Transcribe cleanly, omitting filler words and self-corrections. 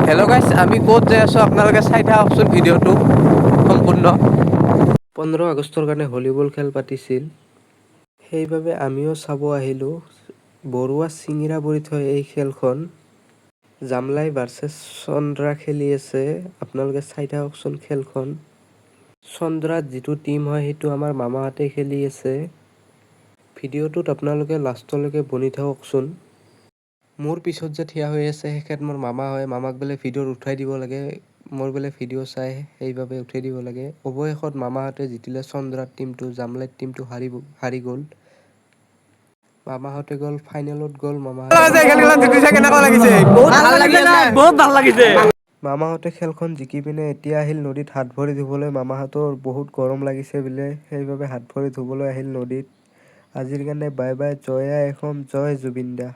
Hello' গাইছ, আমি ক'ত যাই আছোঁ আপোনালোকে চাই থাককচোন ভিডিঅ'টো সম্পূৰ্ণ। 15 আগষ্টৰ কাৰণে ভলীবল খেল পাতিছিল, সেইবাবে আমিও চাব আহিলোঁ। বৰুৱা চিঙিৰা পৰি থৈ এই খেলখন জামলাই ভাৰ্চেছ চন্দ্ৰা খেলি আছে। আপোনালোকে চাই থাককচোন খেলখন। চন্দ্ৰাত যিটো টিম হয় সেইটো আমাৰ মামাহঁতে খেলি আছে। ভিডিঅ'টোত আপোনালোকে লাষ্টলৈকে বনি থাককচোন। মোৰ পিছত যে থিয় হৈ আছে সেইখেত মোৰ মামা হয়। মামাক বোলে ভিডিঅ'ত উঠাই দিব লাগে, মোৰ বোলে ভিডিঅ' চাই সেইবাবে উঠাই দিব লাগে। অৱশেষত মামাহঁতে জিতিলে, চন্দ্ৰাৰ টিমটো জামলাইত টিমটো হাৰি গ'ল। মামাহঁতে গ'ল ফাইনেলত গ'ল। মামাহঁতে খেলখন জিকি পিনে এতিয়া আহিল নদীত হাত ভৰি ধুবলৈ। মামাহঁতৰ বহুত গৰম লাগিছে বোলে, সেইবাবে হাত ভৰি ধুবলৈ আহিল নদীত। আজিৰ কাৰণে বাই বাই, জয় আই অসম, জয় জুবিন দা।